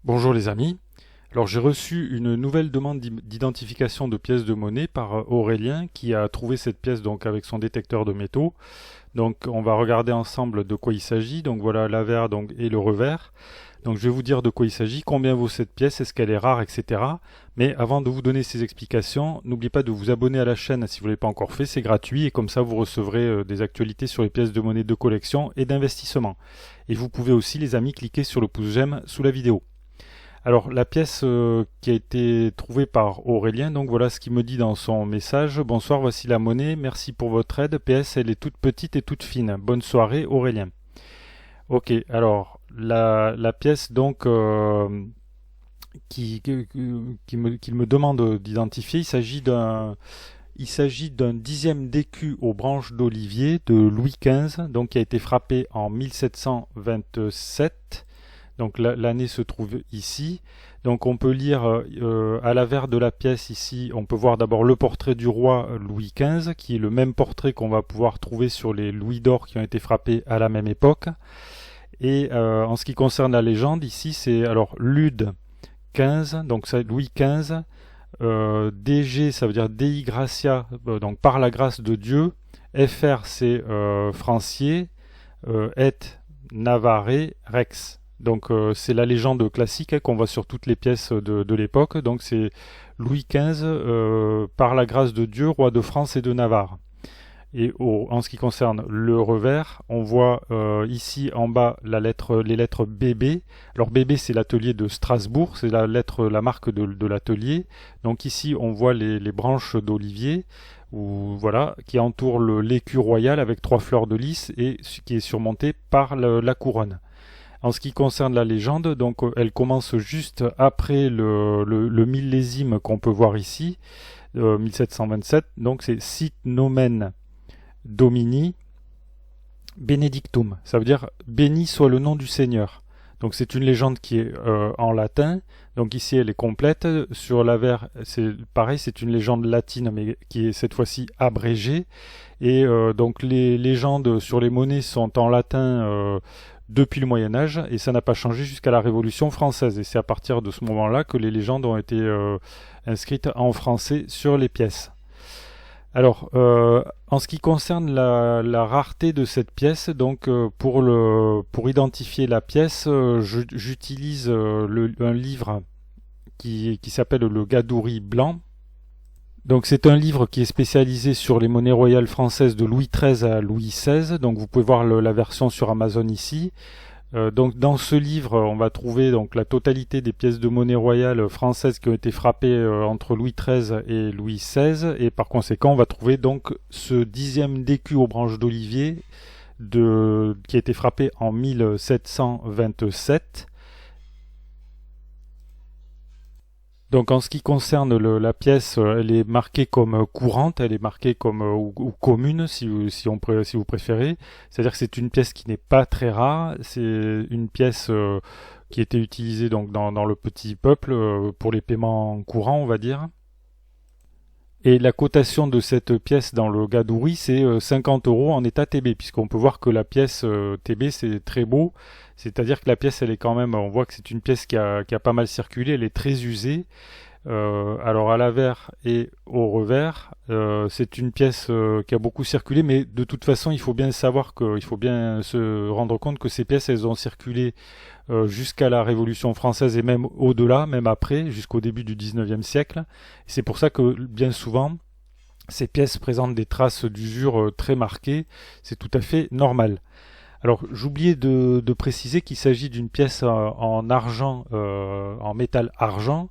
Bonjour les amis. Alors j'ai reçu une nouvelle demande d'identification de pièces de monnaie par Aurélien qui a trouvé cette pièce donc avec son détecteur de métaux. Donc on va regarder ensemble de quoi il s'agit. Donc voilà l'avers donc et le revers. Donc je vais vous dire de quoi il s'agit, combien vaut cette pièce, est-ce qu'elle est rare, etc. Mais avant de vous donner ces explications, n'oubliez pas de vous abonner à la chaîne si vous ne l'avez pas encore fait, c'est gratuit et comme ça vous recevrez des actualités sur les pièces de monnaie de collection et d'investissement. Et vous pouvez aussi les amis cliquer sur le pouce j'aime sous la vidéo. Alors la pièce qui a été trouvée par Aurélien, donc voilà ce qu'il me dit dans son message. Bonsoir, voici la monnaie, merci pour votre aide. PS, elle est toute petite et toute fine. Bonne soirée Aurélien. Ok, alors la pièce donc qu'il me demande d'identifier, il s'agit d'un dixième d'écu aux branches d'olivier de Louis XV, donc qui a été frappé en 1727. Donc l'année se trouve ici. Donc on peut lire à l'avers de la pièce ici, on peut voir d'abord le portrait du roi Louis XV, qui est le même portrait qu'on va pouvoir trouver sur les louis d'or qui ont été frappés à la même époque. Et en ce qui concerne la légende, ici c'est alors Lude 15, donc c'est Louis XV, DG ça veut dire Dei Gratia, donc par la grâce de Dieu, FR c'est Francier, Et Navarre Rex. Donc c'est la légende classique qu'on voit sur toutes les pièces de l'époque. Donc c'est Louis XV, par la grâce de Dieu, roi de France et de Navarre. Et en ce qui concerne le revers, on voit ici en bas les lettres BB. Alors BB c'est l'atelier de Strasbourg, c'est la marque de l'atelier. Donc ici on voit les branches d'olivier voilà, qui entourent l'écu royal avec 3 fleurs de lys et qui est surmonté par la couronne. En ce qui concerne la légende, donc elle commence juste après le millésime qu'on peut voir ici, 1727. Donc c'est Sit Nomen Domini Benedictum. Ça veut dire béni soit le nom du Seigneur. Donc c'est une légende qui est en latin. Donc ici elle est complète. Sur l'avers c'est pareil, c'est une légende latine mais qui est cette fois-ci abrégée. Et donc les légendes sur les monnaies sont en latin depuis le Moyen-Âge, et ça n'a pas changé jusqu'à la Révolution française. Et c'est à partir de ce moment-là que les légendes ont été inscrites en français sur les pièces. Alors, en ce qui concerne la rareté de cette pièce, donc pour identifier la pièce, j'utilise un livre qui s'appelle le Gadouri blanc. Donc c'est un livre qui est spécialisé sur les monnaies royales françaises de Louis XIII à Louis XVI. Donc vous pouvez voir la version sur Amazon ici. Donc dans ce livre, on va trouver donc la totalité des pièces de monnaie royale françaises qui ont été frappées entre Louis XIII et Louis XVI. Et par conséquent, on va trouver donc ce dixième d'écu aux branches d'olivier qui a été frappé en 1727. Donc en ce qui concerne la pièce, elle est marquée comme courante, elle est marquée comme ou commune si vous préférez. C'est-à-dire que c'est une pièce qui n'est pas très rare, c'est une pièce qui était utilisée donc dans le petit peuple pour les paiements courants, on va dire. Et la cotation de cette pièce dans le Gadouri, c'est 50 euros en état TB, puisqu'on peut voir que la pièce TB, c'est très beau. C'est-à-dire que la pièce, elle est quand même, on voit que c'est une pièce qui a pas mal circulé, elle est très usée. Alors à l'avers et au revers, c'est une pièce qui a beaucoup circulé, mais de toute façon, il faut bien savoir il faut bien se rendre compte que ces pièces, elles ont circulé jusqu'à la Révolution française et même au-delà, même après, jusqu'au début du 19e siècle. C'est pour ça que bien souvent, ces pièces présentent des traces d'usure très marquées. C'est tout à fait normal. Alors j'oubliais de préciser qu'il s'agit d'une pièce en argent, en métal argent,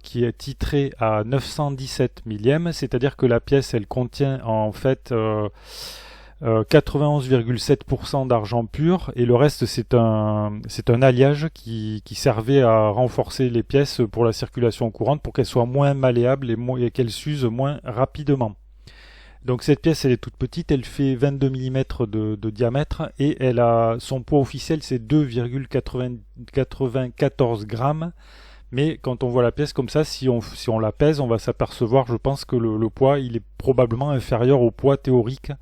qui est titrée à 917 millièmes, c'est-à-dire que la pièce elle contient en fait 91,7% d'argent pur et le reste c'est un alliage qui servait à renforcer les pièces pour la circulation courante pour qu'elles soient moins malléables et qu'elles s'usent moins rapidement. Donc cette pièce elle est toute petite, elle fait 22 mm de diamètre et elle a son poids officiel c'est 2,94 grammes. Mais quand on voit la pièce comme ça, si on la pèse, on va s'apercevoir, je pense que le poids il est probablement inférieur au poids théorique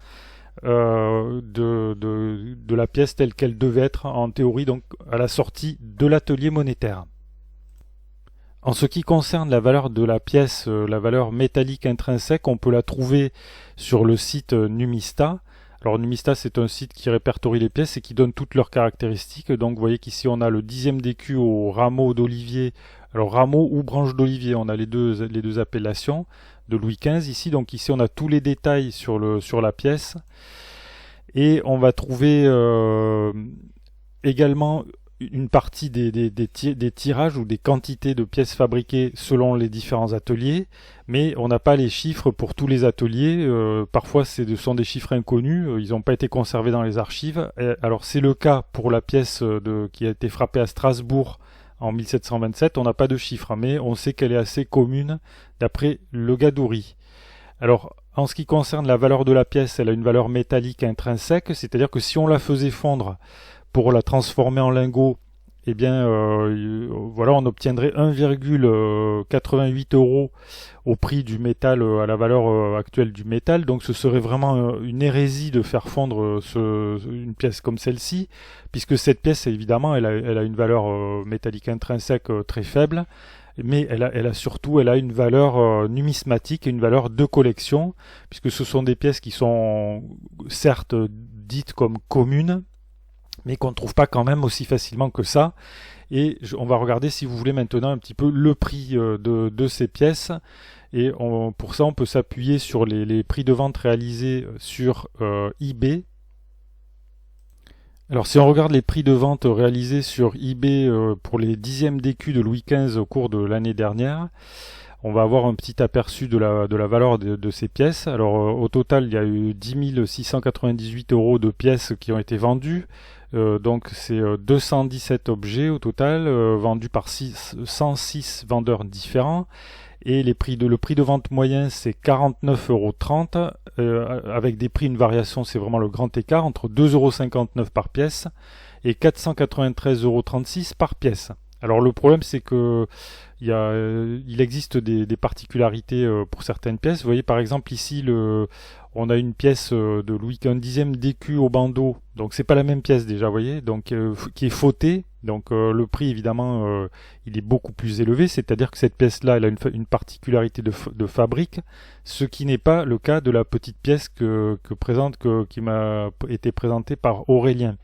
de la pièce telle qu'elle devait être en théorie donc à la sortie de l'atelier monétaire. En ce qui concerne la valeur de la pièce, la valeur métallique intrinsèque, on peut la trouver sur le site Numista. Alors Numista, c'est un site qui répertorie les pièces et qui donne toutes leurs caractéristiques. Donc vous voyez qu'ici on a le 10e d'écu au rameau d'olivier. Alors rameau ou branche d'olivier, on a les deux appellations de Louis XV ici. Donc ici on a tous les détails sur la pièce. Et on va trouver également une partie des tirages ou des quantités de pièces fabriquées selon les différents ateliers, mais on n'a pas les chiffres pour tous les ateliers. Parfois ce sont des chiffres inconnus, ils n'ont pas été conservés dans les archives. Alors c'est le cas pour la pièce qui a été frappée à Strasbourg en 1727, on n'a pas de chiffres, mais on sait qu'elle est assez commune d'après le Gadouri. Alors en ce qui concerne la valeur de la pièce, elle a une valeur métallique intrinsèque, c'est-à-dire que si on la faisait fondre pour la transformer en lingot, eh bien voilà, on obtiendrait 1,88 € au prix du métal, à la valeur actuelle du métal. Donc ce serait vraiment une hérésie de faire fondre une pièce comme celle-ci, puisque cette pièce, évidemment, elle a une valeur métallique intrinsèque très faible, mais elle a surtout une valeur numismatique et une valeur de collection, puisque ce sont des pièces qui sont certes dites comme communes, mais qu'on ne trouve pas quand même aussi facilement que ça. Et on va regarder, si vous voulez, maintenant un petit peu le prix de ces pièces. Et pour ça, on peut s'appuyer sur les prix de vente réalisés sur eBay. Alors si on regarde les prix de vente réalisés sur eBay pour les 10e d'écu de Louis XV au cours de l'année dernière, on va avoir un petit aperçu de la valeur de ces pièces. Alors au total, il y a eu 10 698 € de pièces qui ont été vendues. Donc c'est 217 objets au total, vendus par 106 vendeurs différents. Et le prix de vente moyen, c'est 49,30 €, avec des prix, une variation, c'est vraiment le grand écart, entre 2,59 € par pièce et 493,36 € par pièce. Alors le problème, c'est que il existe des particularités pour certaines pièces. Vous voyez par exemple ici, on a une pièce de Louis XV, 10e d'écu au bandeau, donc c'est pas la même pièce déjà, vous voyez, donc qui est fautée. Donc le prix, évidemment, il est beaucoup plus élevé, c'est-à-dire que cette pièce-là, elle a une particularité de fabrique, ce qui n'est pas le cas de la petite pièce qui m'a été présentée par Aurélien.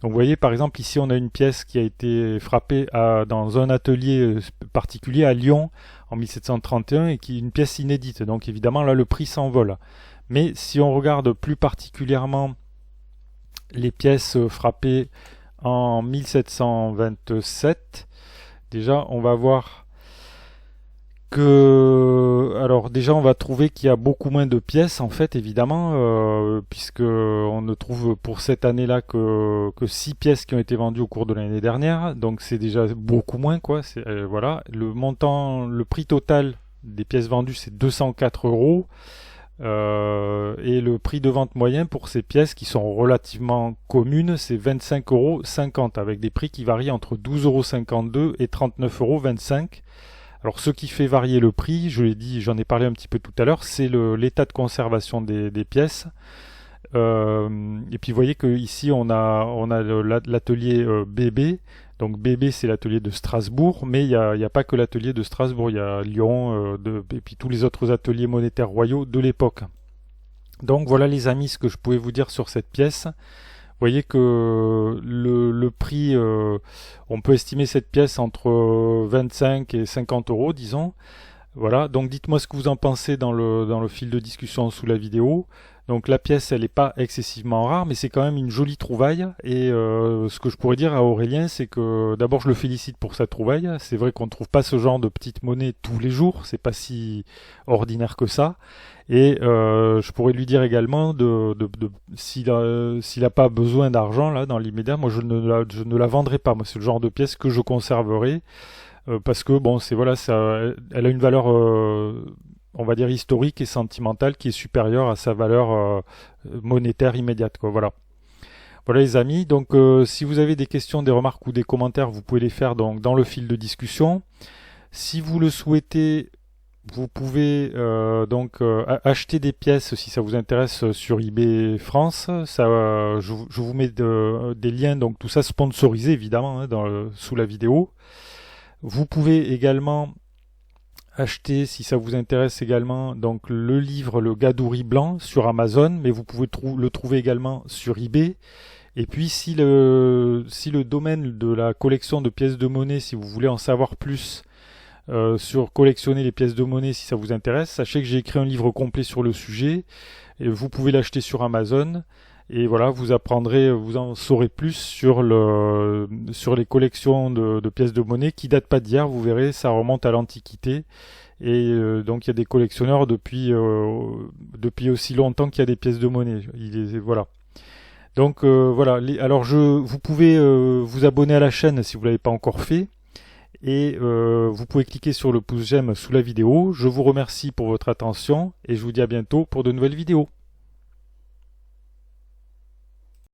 Donc vous voyez, par exemple, ici on a une pièce qui a été frappée dans un atelier particulier à Lyon en 1731 et qui est une pièce inédite. Donc évidemment là le prix s'envole. Mais si on regarde plus particulièrement les pièces frappées en 1727, déjà on va voir alors déjà on va trouver qu'il y a beaucoup moins de pièces en fait, évidemment, puisque on ne trouve pour cette année-là que 6 pièces qui ont été vendues au cours de l'année dernière, donc c'est déjà beaucoup moins quoi. Voilà, le prix total des pièces vendues, c'est 204 €, et le prix de vente moyen pour ces pièces qui sont relativement communes, c'est 25,50 € avec des prix qui varient entre 12,52 € et 39,25 €. Alors ce qui fait varier le prix, je l'ai dit, j'en ai parlé un petit peu tout à l'heure, c'est l'état de conservation des pièces. Et puis vous voyez qu'ici on a l'atelier BB. Donc BB, c'est l'atelier de Strasbourg, mais il n'y a pas que l'atelier de Strasbourg, il y a Lyon et puis tous les autres ateliers monétaires royaux de l'époque. Donc voilà les amis, ce que je pouvais vous dire sur cette pièce. Vous voyez que le prix, on peut estimer cette pièce entre 25 et 50 €, disons. Voilà, donc dites-moi ce que vous en pensez dans le fil de discussion sous la vidéo. Donc la pièce, elle n'est pas excessivement rare, mais c'est quand même une jolie trouvaille. Et ce que je pourrais dire à Aurélien, c'est que d'abord je le félicite pour sa trouvaille. C'est vrai qu'on ne trouve pas ce genre de petite monnaie tous les jours, c'est pas si ordinaire que ça. Et je pourrais lui dire également s'il n'a pas besoin d'argent là dans l'immédiat, moi je ne la vendrai pas. Moi c'est le genre de pièce que je conserverai parce que bon elle a une valeur on va dire historique et sentimentale qui est supérieure à sa valeur monétaire immédiate quoi. Voilà les amis. Donc si vous avez des questions, des remarques ou des commentaires, vous pouvez les faire donc dans le fil de discussion. Si vous le souhaitez, vous pouvez acheter des pièces si ça vous intéresse sur eBay France. Je vous mets des liens, donc tout ça sponsorisé évidemment sous la vidéo. Vous pouvez également acheter, si ça vous intéresse également, donc le livre Le Gadouri Blanc sur Amazon, mais vous pouvez le trouver également sur eBay. Et puis si le domaine de la collection de pièces de monnaie, si vous voulez en savoir plus sur collectionner les pièces de monnaie, si ça vous intéresse, sachez que j'ai écrit un livre complet sur le sujet, et vous pouvez l'acheter sur Amazon. Et voilà, vous apprendrez, vous en saurez plus sur les collections de pièces de monnaie qui datent pas d'hier. Vous verrez, ça remonte à l'Antiquité. Et donc il y a des collectionneurs depuis aussi longtemps qu'il y a des pièces de monnaie. Voilà. Donc voilà. Alors vous pouvez vous abonner à la chaîne si vous l'avez pas encore fait. Et vous pouvez cliquer sur le pouce j'aime sous la vidéo. Je vous remercie pour votre attention et je vous dis à bientôt pour de nouvelles vidéos.